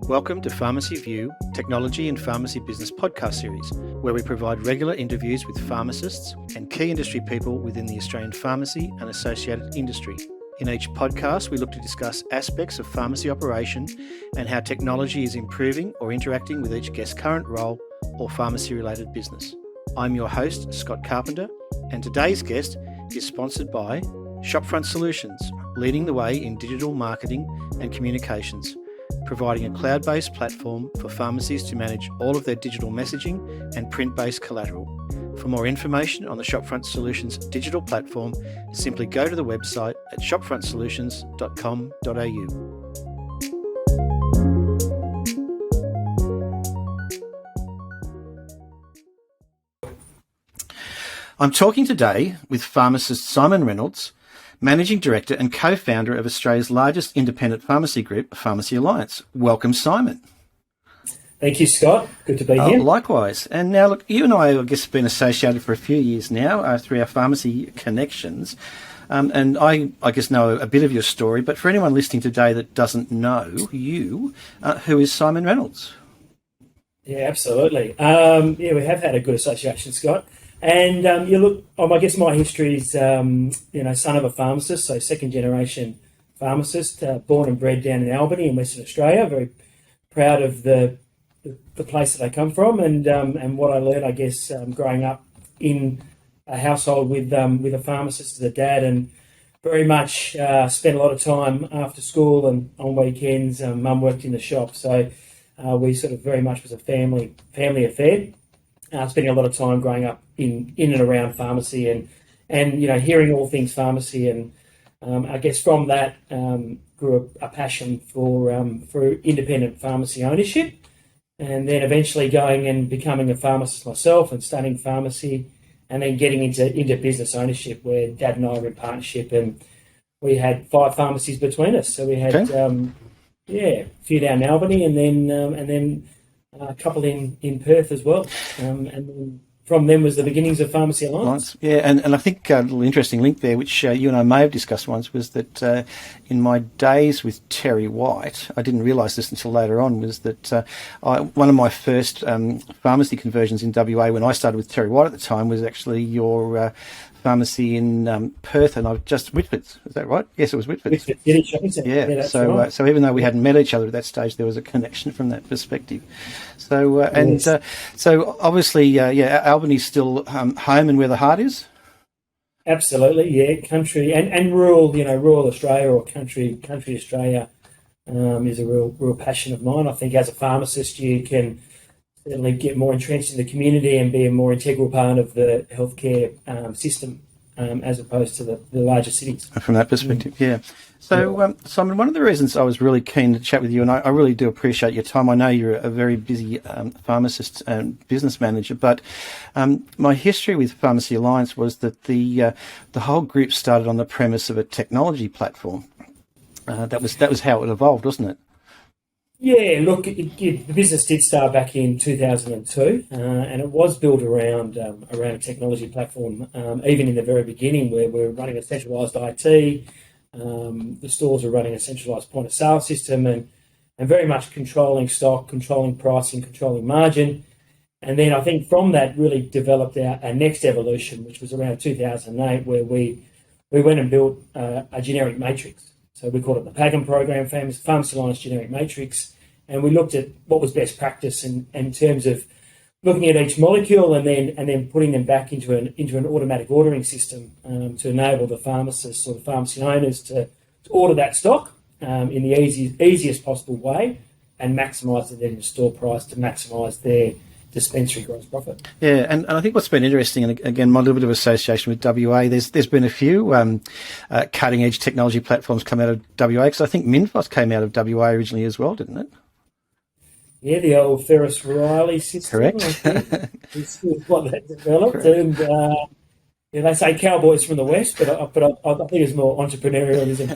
Welcome to Pharmacy View, Technology and Pharmacy Business podcast series, where we provide regular interviews with pharmacists and key industry people within the Australian pharmacy and associated industry. In each podcast, we look to discuss aspects of pharmacy operation and how technology is improving or interacting with each guest's current role or pharmacy-related business. I'm your host, Scott Carpenter, and today's guest is sponsored by Shopfront Solutions, leading the way in digital marketing and communications, providing a cloud-based platform for pharmacies to manage all of their digital messaging and print-based collateral. For more information on the Shopfront Solutions digital platform, simply go to the website at shopfrontsolutions.com.au. I'm talking today with pharmacist Simon Reynolds, Managing Director and co-founder of Australia's largest independent pharmacy group, Pharmacy Alliance. Welcome, Simon. Thank you, Scott. Good to be here. Likewise. And now, look, you and I guess, have been associated for a few years now through our pharmacy connections. And I guess, know a bit of your story. But for anyone listening today that doesn't know you, who is Simon Reynolds? Yeah, absolutely. We have had a good association, Scott. And I guess my history is, son of a pharmacist, so second generation pharmacist, born and bred down in Albany in Western Australia. Very proud of the place that I come from and what I learned, I guess, growing up in a household with a pharmacist as a dad, and very much spent a lot of time after school and on weekends. Mum worked in the shop, so we sort of very much was a family affair. Spending a lot of time growing up in and around pharmacy and hearing all things pharmacy, and I guess from that grew a passion for independent pharmacy ownership, and then eventually going and becoming a pharmacist myself and studying pharmacy, and then getting into business ownership, where Dad and I were in partnership, and we had 5 pharmacies between us. So we had a few down in Albany, and then a couple in Perth as well, and then from them was the beginnings of Pharmacy Alliance. Yeah, and I think a little interesting link there, which you and I may have discussed once, was that in my days with Terry White, I didn't realise this until later on, was that one of my first pharmacy conversions in WA when I started with Terry White at the time was actually your pharmacy in Perth, and Whitford's. Is that right? Yes, it was Whitford's. Yeah. So even though we hadn't met each other at that stage, there was a connection from that perspective. So so obviously, Albany's still home and where the heart is. Absolutely, yeah. Country and rural, rural Australia or country Australia is a real passion of mine. I think as a pharmacist, you can certainly get more entrenched in the community and be a more integral part of the healthcare system as opposed to the larger cities. From that perspective, yeah. So, Simon, one of the reasons I was really keen to chat with you, and I really do appreciate your time. I know you're a very busy pharmacist and business manager, but my history with Pharmacy Alliance was that the whole group started on the premise of a technology platform. That was how it evolved, wasn't it? Yeah, look, the business did start back in 2002, and it was built around a technology platform. Even in the very beginning, where we were running a centralised IT, the stores were running a centralised point of sale system, and very much controlling stock, controlling pricing, controlling margin. And then I think from that really developed our next evolution, which was around 2008, where we went and built a generic matrix. So we called it the PAGM program, Pharmacy Alliance Generic Matrix, and we looked at what was best practice in terms of looking at each molecule and then putting them back into an automatic ordering system to enable the pharmacists or the pharmacy owners to order that stock in the easiest possible way and maximise the store price to maximise their dispensary gross profit. Yeah, and I think what's been interesting, and again, my little bit of association with WA, there's been a few cutting-edge technology platforms come out of WA, because I think Minfos came out of WA originally as well, didn't it? Yeah, the old Ferris Riley system. Correct. I think, is what that developed. Correct. And they say cowboys from the West, but I think it's more entrepreneurialism.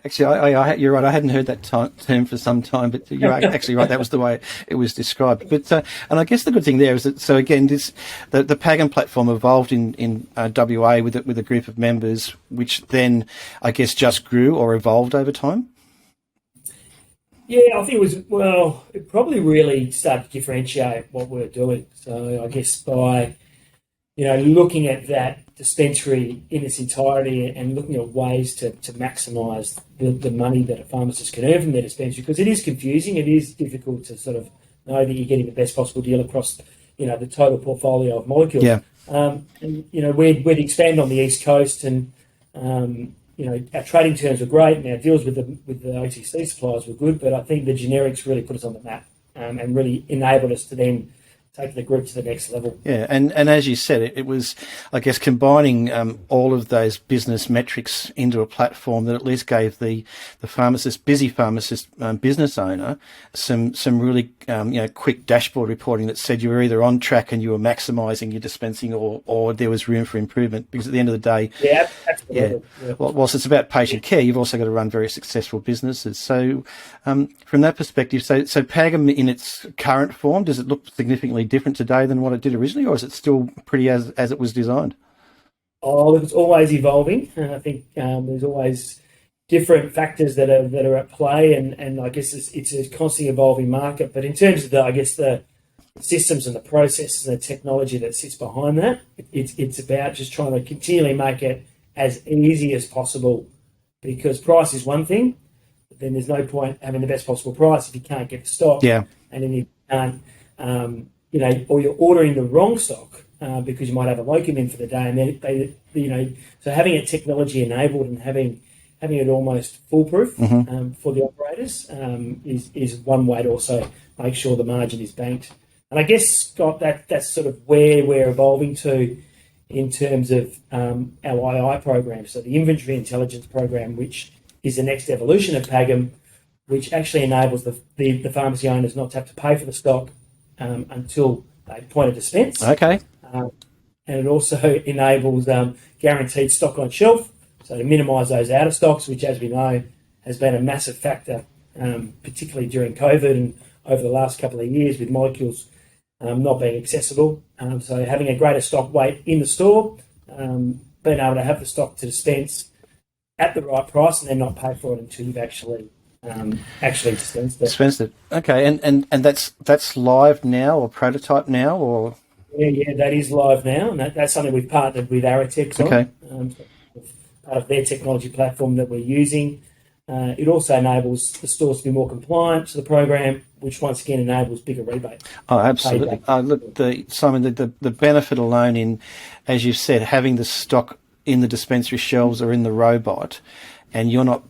Actually, you're right. I hadn't heard that term for some time, but you're actually right. That was the way it was described. But and I guess the good thing there is that, so again, the PAGM platform evolved in WA with a group of members, which then I guess just grew or evolved over time. Yeah, I think it probably really started to differentiate what we're doing. So I guess by, looking at that dispensary in its entirety and looking at ways to maximise the money that a pharmacist can earn from their dispensary, because it is confusing, it is difficult to sort of know that you're getting the best possible deal across, the total portfolio of molecules. Yeah. We'd expand on the East Coast and, our trading terms were great and our deals with the OTC suppliers were good, but I think the generics really put us on the map and really enabled us to then take the group to the next level. Yeah, and as you said, it was, I guess, combining all of those business metrics into a platform that at least gave the busy pharmacist business owner some really quick dashboard reporting that said you were either on track and you were maximising your dispensing or there was room for improvement. Because at the end of the day, absolutely. Yeah. Well, whilst it's about patient care, you've also got to run very successful businesses. So from that perspective, so Pagam in its current form, does it look significantly different today than what it did originally, or is it still pretty as it was designed? Oh, it's always evolving. I think there's always different factors that are at play, and I guess it's a constantly evolving market. But in terms of the systems and the processes and the technology that sits behind that, it's about just trying to continually make it as easy as possible, because price is one thing, but then there's no point having the best possible price if you can't get the stock. Yeah. And then you can't, or you're ordering the wrong stock because you might have a locum in for the day, and then so having it technology enabled and having it almost foolproof for the operators is one way to also make sure the margin is banked. And I guess, Scott, that's sort of where we're evolving to in terms of our II program, so the Inventory Intelligence program, which is the next evolution of Pagam, which actually enables the pharmacy owners not to have to pay for the stock until they point of dispense. Okay. And it also enables guaranteed stock on shelf, so to minimise those out of stocks, which, as we know, has been a massive factor, particularly during COVID and over the last couple of years with molecules not being accessible. So having a greater stock weight in the store, being able to have the stock to dispense at the right price and then not pay for it until you've actually dispensed it. Dispensed it. Okay, and that's live now or prototype now or? Yeah, that is live now, and that's something we've partnered with Aratex on. Part of their technology platform that we're using. It also enables the stores to be more compliant to the program, which once again enables bigger rebates. Oh, absolutely. Look, Simon, the benefit alone in, as you've said, having the stock in the dispensary shelves or in the robot, and you're not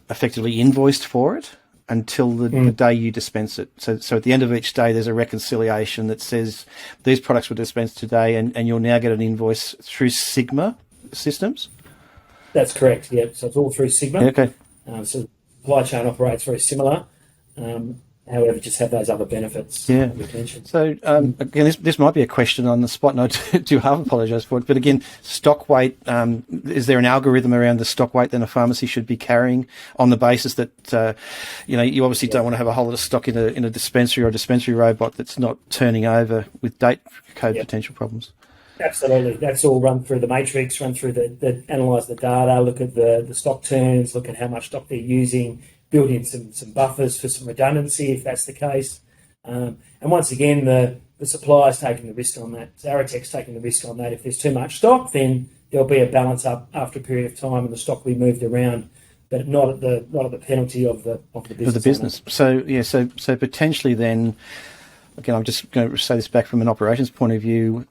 effectively invoiced for it until the day you dispense it. So at the end of each day, there's a reconciliation that says these products were dispensed today, and you'll now get an invoice through Sigma systems. That's correct. Yeah. So it's all through Sigma. Okay. So the supply chain operates very similar. However, just have those other benefits. Yeah. We've mentioned. So again, this might be a question on the spot, and I do half apologise for it. But again, stock weight. Is there an algorithm around the stock weight that a pharmacy should be carrying on the basis that you obviously don't want to have a whole lot of stock in a dispensary or a dispensary robot that's not turning over with date code potential problems? Absolutely. That's all run through the matrix, run through analyse the data, look at the stock turns, look at how much stock they're using, build in some buffers for some redundancy if that's the case. And once again, the supplier's taking the risk on that. Aratex taking the risk on that. If there's too much stock, then there'll be a balance up after a period of time and the stock will be moved around, but not at the penalty of the business. Of the business. So potentially then, again, I'm just going to say this back from an operations point of view,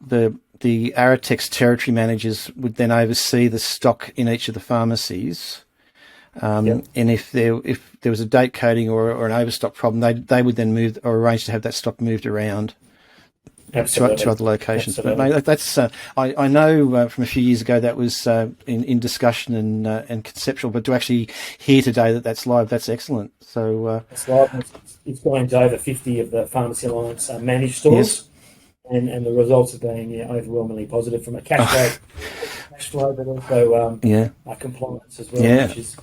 the Aratex territory managers would then oversee the stock in each of the pharmacies. And if there was a date coding or an overstock problem, they would then move or arrange to have that stock moved around to other locations. Absolutely. But that's I know from a few years ago that was in discussion and conceptual, but to actually hear today that that's live, that's excellent. So it's live. It's going to over 50 of the Pharmacy Alliance managed stores. Yes. And the results have been overwhelmingly positive from a cash flow, but also compliance as well, which is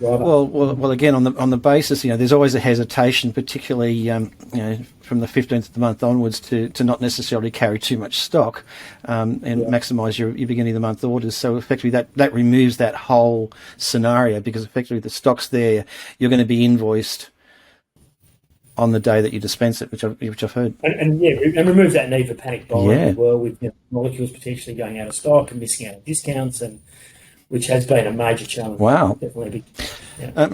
well. Again, on the basis, there's always a hesitation, particularly from the 15th of the month onwards, to not necessarily carry too much stock and maximise your beginning of the month orders. So effectively, that removes that whole scenario, because effectively the stock's there, you're going to be invoiced on the day that you dispense it, which I've heard. And remove that need for panic buying as well, with molecules potentially going out of stock and missing out on discounts, and which has been a major challenge. Wow. Definitely.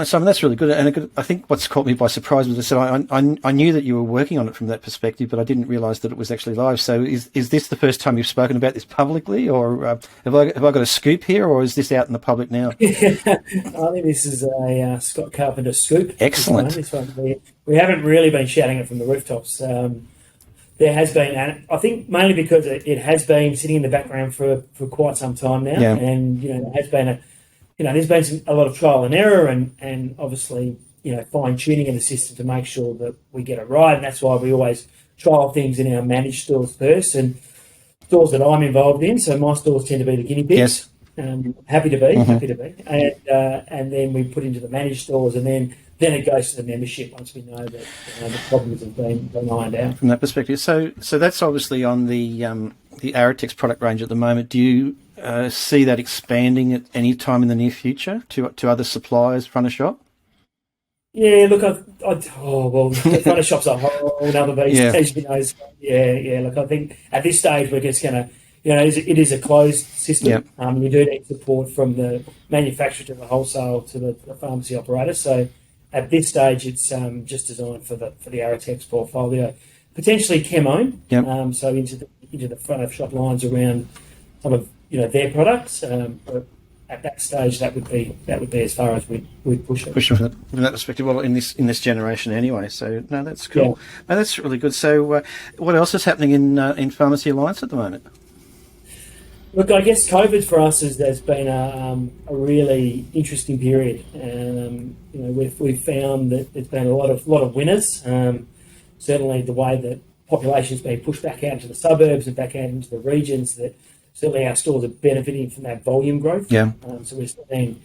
Simon, that's really good. And I think what's caught me by surprise was I knew that you were working on it from that perspective, but I didn't realise that it was actually live. So is this the first time you've spoken about this publicly, or have I got a scoop here, or is this out in the public now? I think this is a Scott Carpenter scoop. Excellent. This one. We haven't really been shouting it from the rooftops. There has been, and I think mainly because it has been sitting in the background for quite some time now, and there has been there's been a lot of trial and error, and obviously fine tuning of the system to make sure that we get it right, and that's why we always trial things in our managed stores first, and stores that I'm involved in. So my stores tend to be the guinea pigs. Yes. Happy to be, and then we put into the managed stores, and then it goes to the membership once we know that the problems have been ironed out. From that perspective, so that's obviously on the Aratex product range at the moment. Do you see that expanding at any time in the near future to other suppliers, front of shop? Yeah, look, the front of shop's a whole other beast, as you know. Yeah. Look, I think at this stage we're just going to, it is a closed system. Yep. You do need support from the manufacturer to the wholesale to the pharmacy operator. So at this stage, it's just designed for the Aratex portfolio, potentially Chem-own. Yep. So into the front of shop lines around some of their products. But at that stage, that would be as far as we'd push it. Push it from that perspective. Well, in this generation anyway. So no, that's cool. Yeah. No, that's really good. So what else is happening in Pharmacy Alliance at the moment? Look, I guess COVID for us has been a really interesting period. We've found that there's been a lot of winners. Certainly, the way that population's been pushed back out into the suburbs and back out into the regions, that certainly our stores are benefiting from that volume growth. Yeah. So we're seeing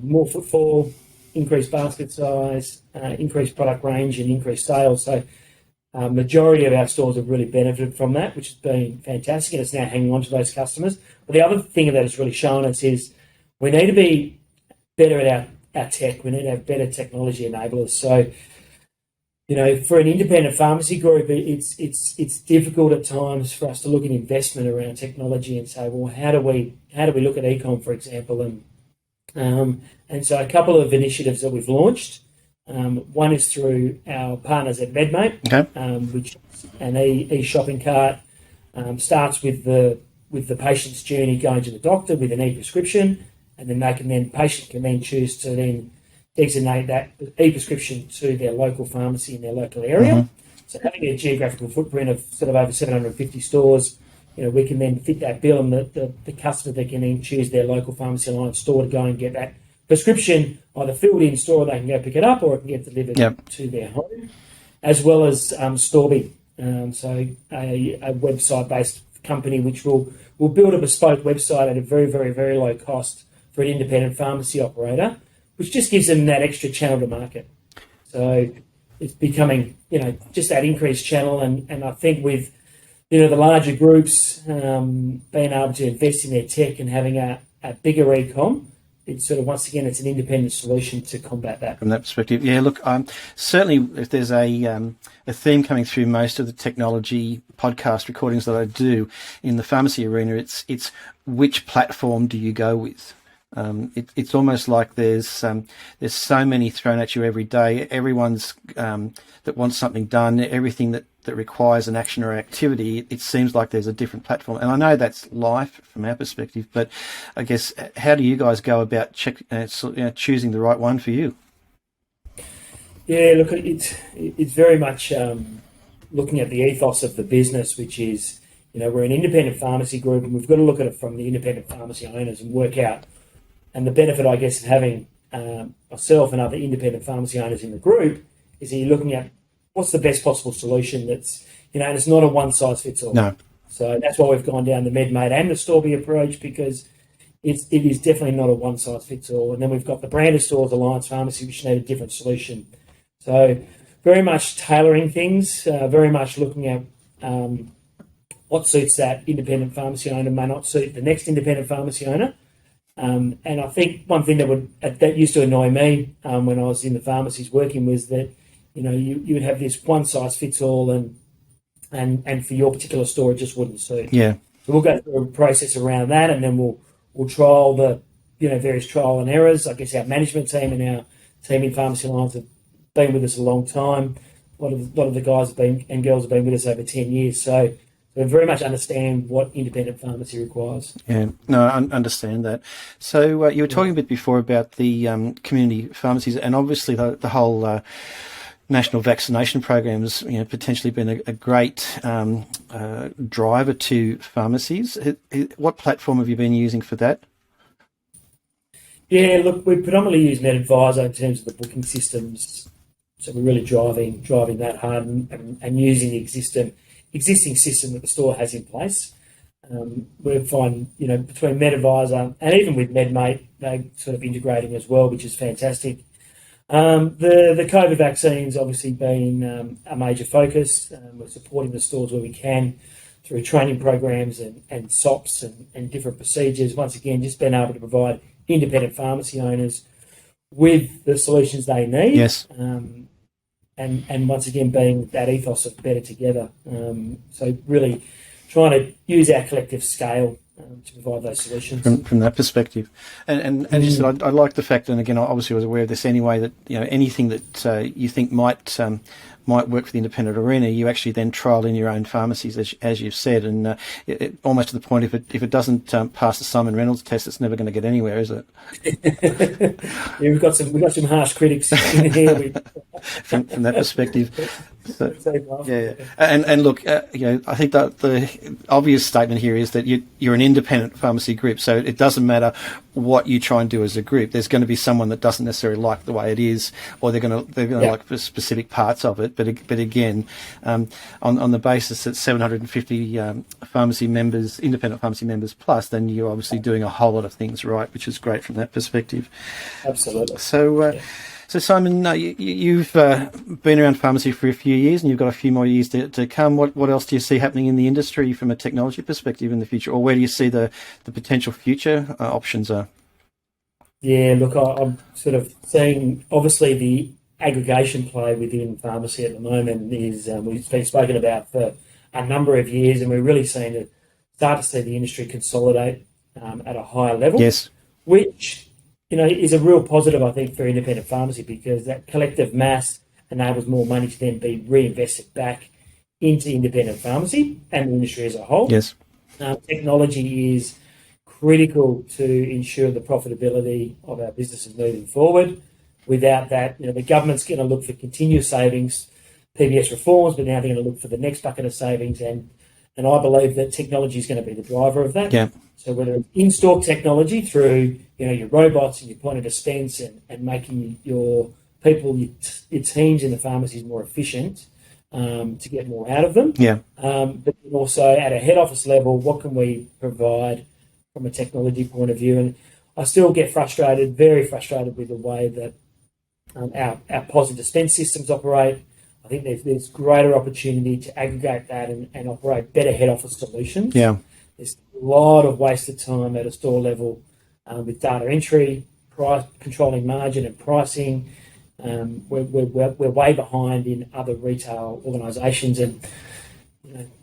more footfall, increased basket size, increased product range, and increased sales. So majority of our stores have really benefited from that, which has been fantastic, and it's now hanging on to those customers. But the other thing that it's really shown us is we need to be better at our tech. We need to have better technology enablers. So, for an independent pharmacy group, it's difficult at times for us to look at investment around technology and say, well, how do we look at e-com, for example, and so a couple of initiatives that we've launched. One is through our partners at MedMate, which is an e-shopping cart. Starts with the patient's journey going to the doctor with an e-prescription, and then patient can then choose to then designate that e-prescription to their local pharmacy in their local area. Mm-hmm. So having a geographical footprint of sort of over 750 stores, we can then fit that bill, and the customer, they can then choose their local Pharmacy Alliance store to go and get that prescription either filled in store, they can go pick it up, or it can get delivered to their home, as well as Storby, so a website-based company which will build a bespoke website at a very, very, very low cost for an independent pharmacy operator, which just gives them that extra channel to market. So it's becoming, just that increased channel, and I think with, the larger groups being able to invest in their tech and having a bigger e-com, it's sort of, once again, it's an independent solution to combat that. From that perspective, yeah. Look, certainly, if there's a theme coming through most of the technology podcast recordings that I do in the pharmacy arena, it's which platform do you go with? It's almost like there's so many thrown at you every day. Everyone's that wants something done, everything that requires an action or activity, it seems like there's a different platform. And I know that's life from our perspective, but I guess, how do you guys go about choosing the right one for you? Yeah, look, it's very much looking at the ethos of the business, which is, we're an independent pharmacy group, and we've got to look at it from the independent pharmacy owners and work out. And the benefit, I guess, of having myself and other independent pharmacy owners in the group is that you're looking at what's the best possible solution that's, and it's not a one-size-fits-all. No. So that's why we've gone down the MedMate and the Storby approach, because it is definitely not a one-size-fits-all. And then we've got the Branded Stores Alliance Pharmacy, which need a different solution. So very much tailoring things, very much looking at what suits that independent pharmacy owner may not suit the next independent pharmacy owner. And I think one thing that used to annoy me when I was in the pharmacies working was that you would have this one size fits all, and for your particular store, it just wouldn't suit. Yeah. So we'll go through a process around that, and then we'll trial the various trial and errors. I guess our management team and our team in Pharmacy Alliance have been with us a long time. A lot of the guys and girls have been with us over 10 years. So we very much understand what independent pharmacy requires. Yeah, no, I understand that. So you were talking a bit before about the community pharmacies, and obviously the whole national vaccination programs, potentially been a great driver to pharmacies. What platform have you been using for that? Yeah, look, we predominantly use MedAdvisor in terms of the booking systems. So we're really driving that hard and using the existing system that the store has in place. We find, between MedAdvisor and even with MedMate, they're sort of integrating as well, which is fantastic. The COVID vaccine's obviously been a major focus. We're supporting the stores where we can through training programs and SOPs and different procedures. Once again, just being able to provide independent pharmacy owners with the solutions they need. Yes. And once again, being that ethos of better together. So really trying to use our collective scale to provide those solutions. From that perspective. And as you said, I like the fact, and again, I obviously was aware of this anyway, that anything that you think might work for the independent arena, you actually then trial in your own pharmacies, as you've said, and almost to the point, if it doesn't pass the Simon Reynolds test, it's never going to get anywhere, is it? Yeah, we've got some harsh critics in here. From that perspective. So, yeah, and look, I think that the obvious statement here is that you're an independent pharmacy group, so it doesn't matter what you try and do as a group. There's going to be someone that doesn't necessarily like the way it is, or they're going to like specific parts of it. But again, on the basis that 750 pharmacy members, independent pharmacy members plus, then you're obviously doing a whole lot of things right, which is great from that perspective. Absolutely. So Simon, you've been around pharmacy for a few years, and you've got a few more years to come. What else do you see happening in the industry from a technology perspective in the future, or where do you see the potential future options are? Yeah, look, I'm sort of seeing, obviously, the aggregation play within pharmacy at the moment is we've been spoken about for a number of years, and we're really start to see the industry consolidate at a higher level. Yes, which is a real positive, I think, for independent pharmacy, because that collective mass enables more money to then be reinvested back into independent pharmacy and the industry as a whole. Yes, technology is critical to ensure the profitability of our businesses moving forward. Without that, the government's going to look for continuous savings, PBS reforms, but now they're going to look for the next bucket of savings, and I believe that technology is going to be the driver of that. Yeah. So whether it's in-store technology through your robots and your point of dispense and making your people, your teams in the pharmacies more efficient to get more out of them. Yeah. But then also at a head office level, what can we provide from a technology point of view? And I still get very frustrated with the way that our POS and dispense systems operate. I think there's greater opportunity to aggregate that and operate better head office solutions. Yeah. There's a lot of wasted time at a store level with data entry, price controlling margin and pricing. We're way behind in other retail organisations, and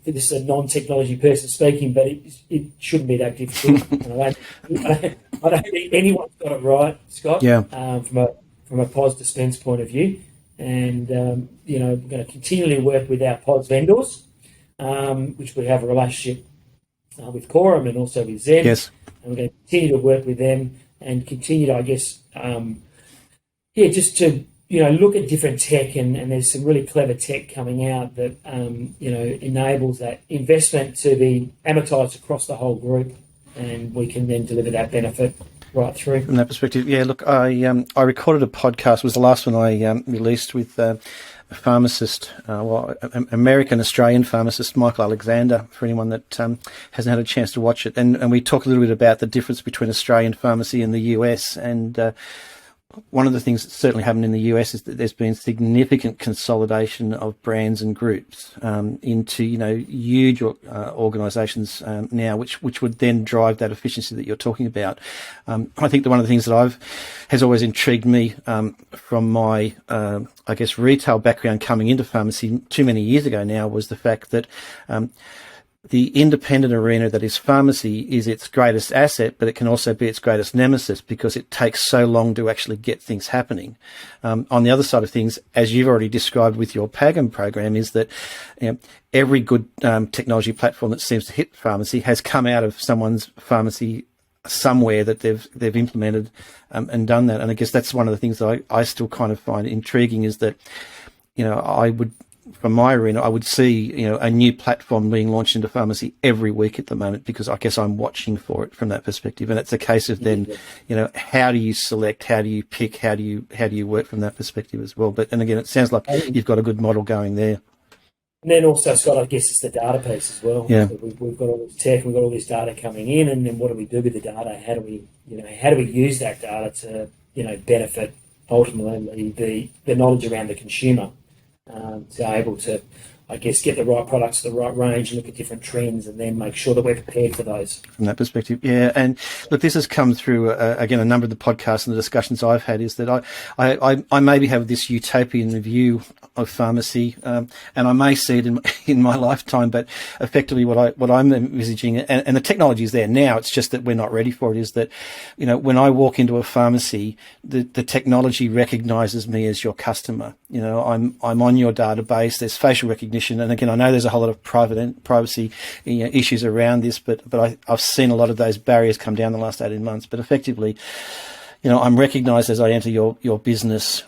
this is a non-technology person speaking, but it shouldn't be that difficult. I don't think anyone's got it right, Scott. Yeah. From a POS dispense point of view, and we're going to continually work with our POS vendors, which we have a relationship with Quorum and also with Zed. Yes. And we're going to continue to work with them and continue to, I guess, just to, look at different tech, and there's some really clever tech coming out that, enables that investment to be amortised across the whole group, and we can then deliver that benefit right through. From that perspective, yeah, look, I recorded a podcast, it was the last one I released with a pharmacist, American Australian pharmacist, Michael Alexander, for anyone that hasn't had a chance to watch it. And we talk a little bit about the difference between Australian pharmacy and the US, and one of the things that's certainly happened in the US is that there's been significant consolidation of brands and groups into, huge organisations now, which would then drive that efficiency that you're talking about. I think that one of the things that has always intrigued me from my, retail background coming into pharmacy too many years ago now was the fact that the independent arena that is pharmacy is its greatest asset, but it can also be its greatest nemesis because it takes so long to actually get things happening. On the other side of things, as you've already described with your PAGM program, is that every good technology platform that seems to hit pharmacy has come out of someone's pharmacy somewhere that they've implemented and done that. And I guess that's one of the things that I still kind of find intriguing is that, I would, from my arena, I would see, a new platform being launched into pharmacy every week at the moment because I guess I'm watching for it from that perspective. And it's a case of then, how do you select, how do you pick, how do you work from that perspective as well? And again, it sounds like you've got a good model going there. And then also, Scott, I guess it's the data piece as well. Yeah. So we've got all this tech, we've got all this data coming in, and then what do we do with the data? How do we use that data to, benefit ultimately the knowledge around the consumer? To able to, I guess, get the right products to the right range, look at different trends, and then make sure that we're prepared for those. From that perspective, yeah. And look, this has come through, again, a number of the podcasts and the discussions I've had is that I maybe have this utopian view of pharmacy, and I may see it in my lifetime, but effectively what I'm envisaging, and the technology is there now, it's just that we're not ready for it, is that, when I walk into a pharmacy, the technology recognises me as your customer. I'm on your database, there's facial recognition, and again, I know there's a whole lot of privacy issues around this, but I've seen a lot of those barriers come down the last 18 months. But effectively, I'm recognised as I enter your business,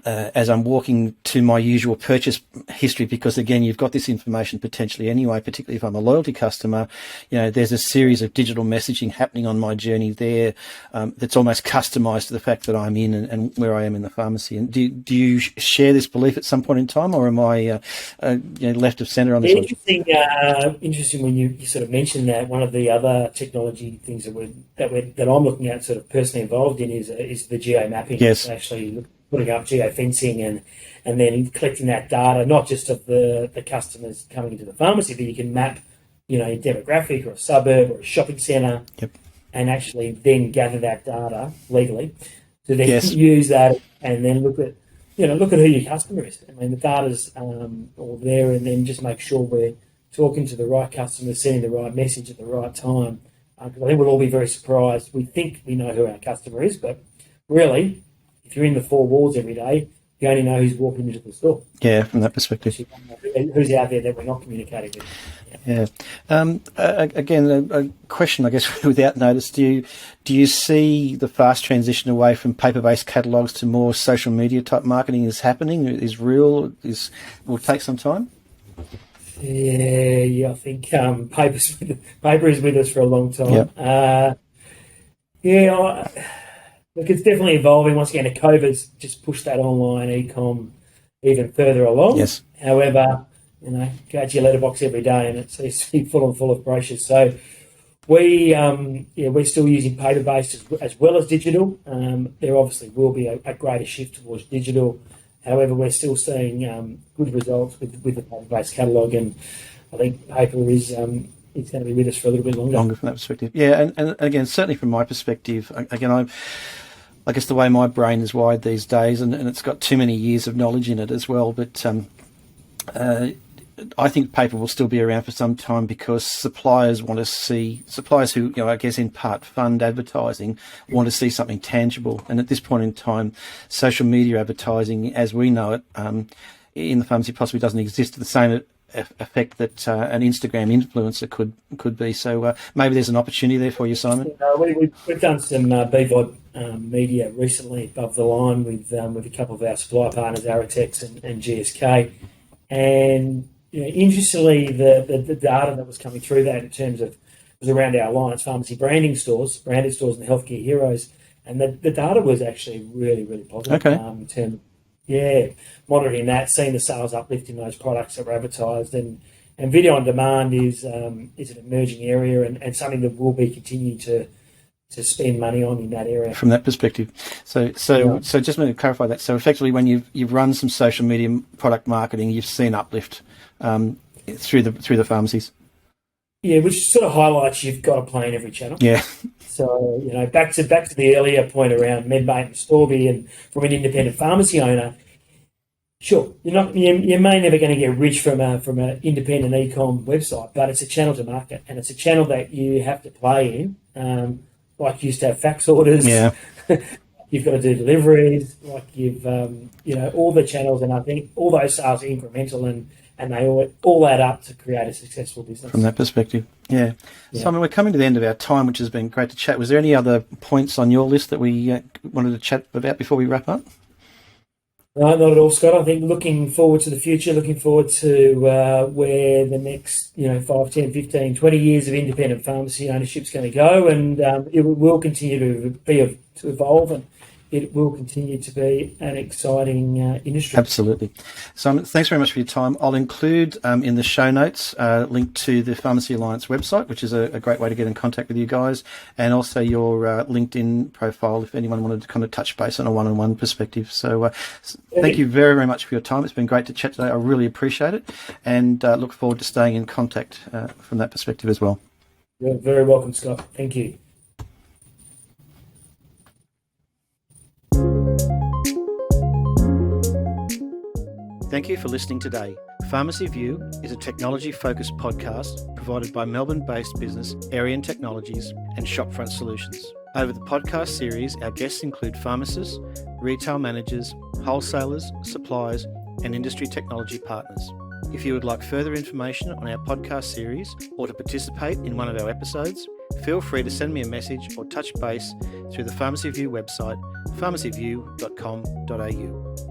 as I'm walking to my usual purchase history, because again, you've got this information potentially anyway, particularly if I'm a loyalty customer. There's a series of digital messaging happening on my journey there that's almost customized to the fact that I'm in and where I am in the pharmacy. And do you share this belief at some point in time, or am I left of centre on this? Interesting when you sort of mentioned that. One of the other technology things that I'm looking at, sort of personally involved in, is the geo mapping. Yes. Actually putting up geofencing and then collecting that data, not just of the customers coming into the pharmacy, but you can map, a demographic or a suburb or a shopping centre. Yep. And actually then gather that data legally to then use that and then look at who your customer is. I mean, the data's all there, and then just make sure we're talking to the right customer, sending the right message at the right time. Because I think we'll all be very surprised. We think we know who our customer is, but really, if you're in the four walls every day, you only know who's walking into the store. Yeah, from that perspective. Who's out there that we're not communicating with. Yeah. Again, a question, I guess, without notice, do you see the fast transition away from paper-based catalogues to more social media type marketing is happening, is real, will take some time? Yeah, I think paper is with us for a long time. Yep. Look, it's definitely evolving. Once again, COVID's just pushed that online e-com even further along. Yes. However, go to your letterbox every day and it's full of brochures. So we're still using paper-based as well as digital. There obviously will be a greater shift towards digital. However, we're still seeing good results with the paper-based catalogue, and I think paper is going to be with us for a little bit longer. Longer from that perspective. Yeah, and again, certainly from my perspective, again, I guess the way my brain is wired these days, and it's got too many years of knowledge in it as well, but I think paper will still be around for some time because suppliers who, I guess in part fund advertising, want to see something tangible. And at this point in time, social media advertising, as we know it, in the pharmacy possibly doesn't exist to the same effect that an Instagram influencer could be. So maybe there's an opportunity there for you, Simon. We've done some BVOD media recently above the line with a couple of our supply partners, Aratex and GSK, and interestingly, the data that was coming through that in terms of was around our Alliance Pharmacy branded stores and the Healthcare Heroes, and the data was actually really, really positive. Okay. In terms of, monitoring that, seeing the sales uplift in those products that were advertised, and video on demand is an emerging area and something that will be continuing to spend money on in that area. From that perspective. So just want to clarify that. So effectively, when you've run some social media product marketing, you've seen uplift through the pharmacies. Yeah, which sort of highlights you've got to play in every channel. Yeah. So, back to the earlier point around Medmate and Storby, and from an independent pharmacy owner, sure, you may never going to get rich from an independent e-com website, but it's a channel to market, and it's a channel that you have to play in. Like you used to have fax orders. Yeah. You've got to do deliveries, like you've all the channels, and I think all those sales are incremental, and they all add up to create a successful business. From that perspective, yeah. Simon, we're coming to the end of our time, which has been great to chat. Was there any other points on your list that we wanted to chat about before we wrap up? No, not at all, Scott. I think looking forward to the future, looking forward to where the next 5, 10, 15, 20 years of independent pharmacy ownership is going to go, and it will continue to evolve, and it will continue to be an exciting industry. Absolutely. Simon, thanks very much for your time. I'll include in the show notes a link to the Pharmacy Alliance website, which is a great way to get in contact with you guys, and also your LinkedIn profile if anyone wanted to kind of touch base on a one-on-one perspective. So thank you very, very much for your time. It's been great to chat today. I really appreciate it, and look forward to staying in contact from that perspective as well. You're very welcome, Scott. Thank you. Thank you for listening today. Pharmacy View is a technology-focused podcast provided by Melbourne-based business Arian Technologies and Shopfront Solutions. Over the podcast series, our guests include pharmacists, retail managers, wholesalers, suppliers, and industry technology partners. If you would like further information on our podcast series or to participate in one of our episodes, feel free to send me a message or touch base through the Pharmacy View website, pharmacyview.com.au.